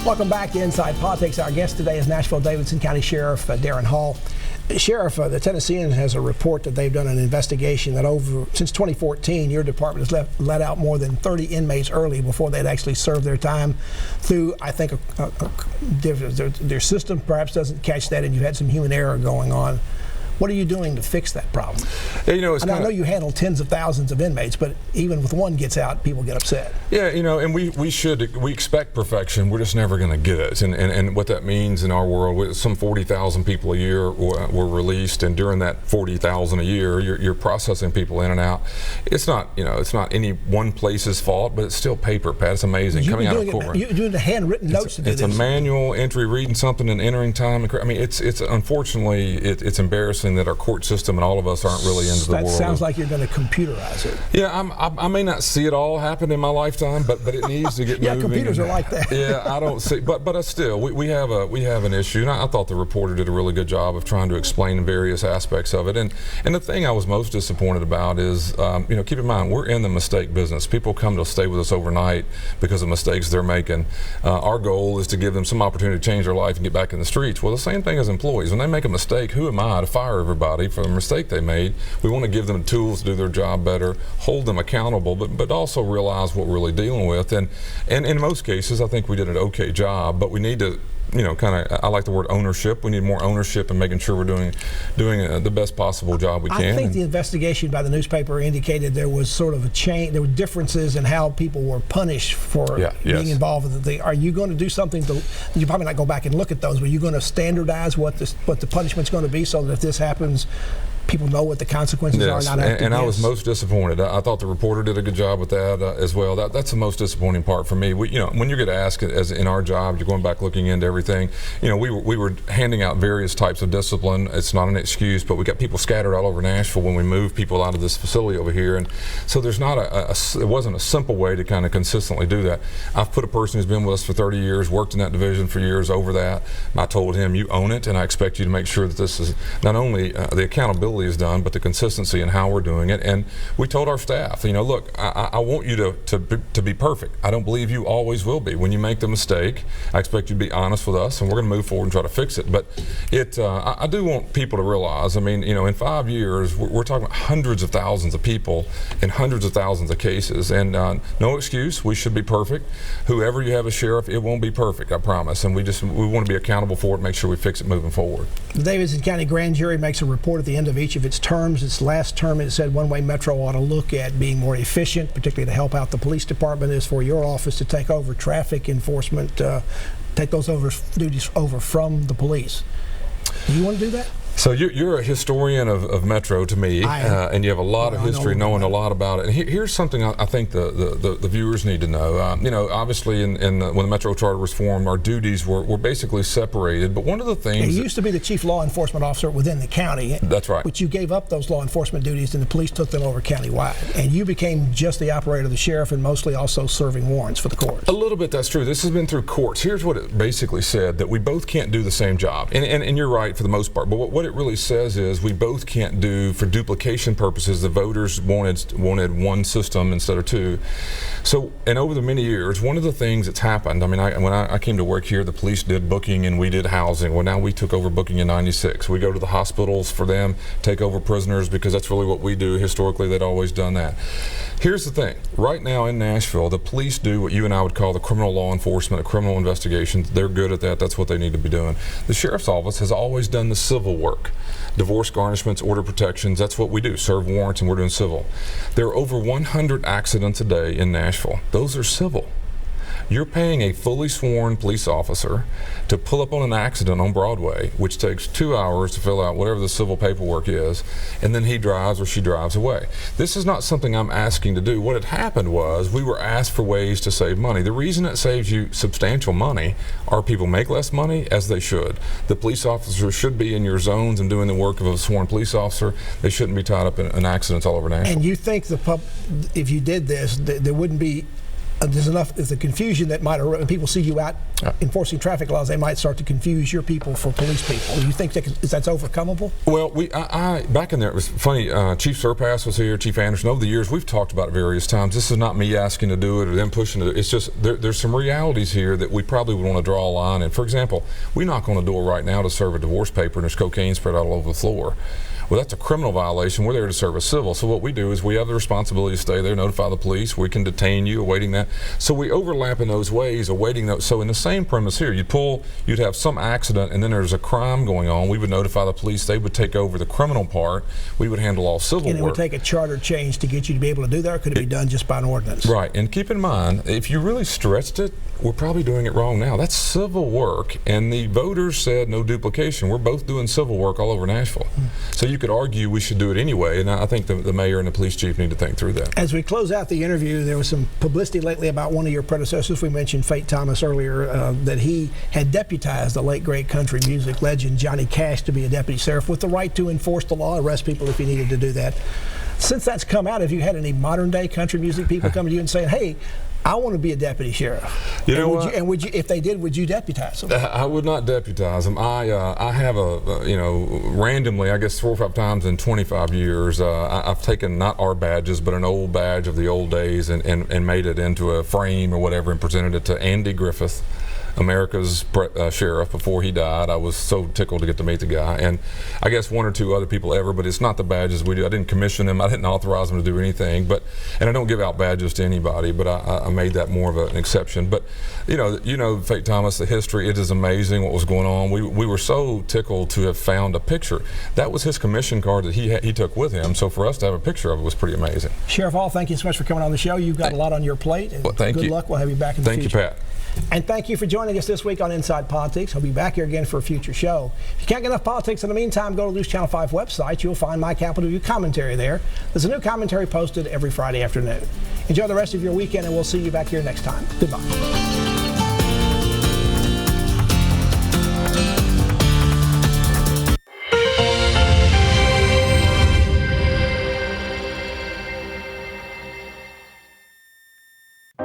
Welcome back to Inside Politics. Our guest today is Nashville Davidson County Sheriff Daron Hall. Sheriff, the Tennessean has a report that they've done an investigation that since 2014, your department has let out more than 30 inmates early before they'd actually served their time through, I think, their system perhaps doesn't catch that, and you've had some human error going on. What are you doing to fix that problem? Yeah, you know, I know you handle tens of thousands of inmates, but even with one gets out, people get upset. Yeah, you know, and we expect perfection. We're just never going to get it. And what that means in our world, some 40,000 people a year were released, and during that 40,000 a year, you're processing people in and out. It's not, you know, it's not any one place's fault, but it's still paper, Pat. It's amazing coming out of courtroom. You're doing the handwritten notes to do this. It's a manual entry, reading something and entering time. I mean, it's unfortunately it's embarrassing that our court system and all of us aren't really into the world. That sounds like you're going to computerize it. Yeah, I may not see it all happen in my lifetime, but it needs to get moving. Yeah, computers are like that. Yeah, I don't see, but still, we have an issue, and I thought the reporter did a really good job of trying to explain various aspects of it. And the thing I was most disappointed about is, you know, keep in mind, we're in the mistake business. People come to stay with us overnight because of mistakes they're making. Our goal is to give them some opportunity to change their life and get back in the streets. Well, the same thing as employees. When they make a mistake, who am I to fire everybody for the mistake they made? We want to give them tools to do their job better, hold them accountable, but also realize what we're really dealing with. And in most cases, I think we did an okay job, but we need to, you know, I like the word ownership. We need more ownership and making sure we're doing the best possible job we can. I think the investigation by the newspaper indicated there was sort of a change. There were differences in how people were punished for being involved with the thing. Are you going to do something to? You probably not go back and look at those, but you're going to standardize what the punishment's going to be, so that if this happens, people know what the consequences are. Not and I was most disappointed. I thought the reporter did a good job with that as well. That's the most disappointing part for me. You know, when you get asked, as in our job, you're going back looking into everything. You know, we were handing out various types of discipline. It's not an excuse, but we got people scattered all over Nashville when we moved people out of this facility over here, and so there's not it wasn't a simple way to kind of consistently do that. I've put a person who's been with us for 30 years, worked in that division for years over that. And I told him, you own it, and I expect you to make sure that this is not only the accountability is done, but the consistency in how we're doing it. And we told our staff, you know, look, I want you to be perfect. I don't believe you always will be. When you make the mistake, I expect you to be honest with us, and we're going to move forward and try to fix it. But I do want people to realize, I mean, you know, in 5 years, we're talking about hundreds of thousands of people and hundreds of thousands of cases. And no excuse, we should be perfect. Whoever you have as sheriff, it won't be perfect, I promise. And we want to be accountable for it, make sure we fix it moving forward. The Davidson County Grand Jury makes a report at the end of each of its terms. Its last term, it said one way Metro ought to look at being more efficient, particularly to help out the police department, is for your office to take over traffic enforcement, take those duties over from the police. Do you want to do that? So you're a historian of Metro to me, and you have a lot of history, knowing a lot about it. And here's something I think the viewers need to know. You know, obviously, when the Metro Charter was formed, our duties were basically separated. But one of the things you used to be the chief law enforcement officer within the county. That's right. But you gave up those law enforcement duties, and the police took them over countywide. And you became just the operator of the sheriff, and mostly also serving warrants for the courts. A little bit, that's true. This has been through courts. Here's what it basically said: that we both can't do the same job. And you're right for the most part. But what it really says is we both can't do, for duplication purposes, the voters wanted one system instead of two. So, and over the many years, one of the things that's happened, I mean, when I came to work here, the police did booking and we did housing. Well, now we took over booking in '96. We go to the hospitals for them, take over prisoners, because that's really what we do. Historically, they'd always done that. Here's the thing. Right now in Nashville, the police do what you and I would call the criminal law enforcement, the criminal investigations. They're good at that. That's what they need to be doing. The sheriff's office has always done the civil work. Divorce garnishments, order protections, that's what we do. Serve warrants, and we're doing civil. There are over 100 accidents a day in Nashville. Those are civil. You're paying a fully sworn police officer to pull up on an accident on Broadway, which takes 2 hours to fill out whatever the civil paperwork is, and then he drives or she drives away. This is not something I'm asking to do. What had happened was we were asked for ways to save money. The reason it saves you substantial money, our people make less money, as they should. The police officers should be in your zones and doing the work of a sworn police officer. They shouldn't be tied up in accidents all over Nashville. And you think if you did this, there wouldn't be there's a confusion that might when people see you out enforcing traffic laws, they might start to confuse your people for police people. Do you think that's overcomable? Well, back in there, it was funny. Chief Surpass was here, Chief Anderson. Over the years, we've talked about it various times. This is not me asking to do it or them pushing it. It's just there's some realities here that we probably would want to draw a line. And for example, we knock on a door right now to serve a divorce paper, and there's cocaine spread all over the floor. Well, that's a criminal violation. We're there to serve a civil. So what we do is we have the responsibility to stay there, notify the police. We can detain you, awaiting that. So we overlap in those ways, awaiting those. So in the same premise here, you'd have some accident, and then there's a crime going on. We would notify the police. They would take over the criminal part. We would handle all civil work. And it would take a charter change to get you to be able to do that, or could it be done just by an ordinance? Right. And keep in mind, if you really stretched it, we're probably doing it wrong now. That's civil work, and the voters said no duplication. We're both doing civil work all over Nashville. So you could argue we should do it anyway, and I think the mayor and the police chief need to think through that. As we close out the interview, there was some publicity lately about one of your predecessors. We mentioned Fate Thomas earlier, that he had deputized the late great country music legend Johnny Cash to be a deputy sheriff with the right to enforce the law, arrest people if he needed to do that. Since that's come out, have you had any modern day country music people come to you and saying, hey, I want to be a deputy sheriff? You know what? Would you, if they did, would you deputize them? I would not deputize them. I have randomly, I guess 4 or 5 times in 25 years, I've taken not our badges, but an old badge of the old days and made it into a frame or whatever and presented it to Andy Griffith, America's sheriff, before he died. I was so tickled to get to meet the guy, and I guess 1 or 2 other people ever, but it's not the badges we do. I didn't commission them, I didn't authorize them to do anything, and I don't give out badges to anybody, but I made that more of an exception. But you know Fate Thomas, the history, it is amazing what was going on. We were so tickled to have found a picture. That was his commission card that he took with him, so for us to have a picture of it was pretty amazing. Sheriff Hall, thank you so much for coming on the show. You've got a lot on your plate, and thank you. Good luck. We'll have you back in the future. Thank you, Pat. And thank you for joining us this week on Inside Politics. I'll be back here again for a future show. If you can't get enough politics in the meantime, go to News Channel 5 website. You'll find my Capitol View commentary there. There's a new commentary posted every Friday afternoon. Enjoy the rest of your weekend, and we'll see you back here next time. Goodbye.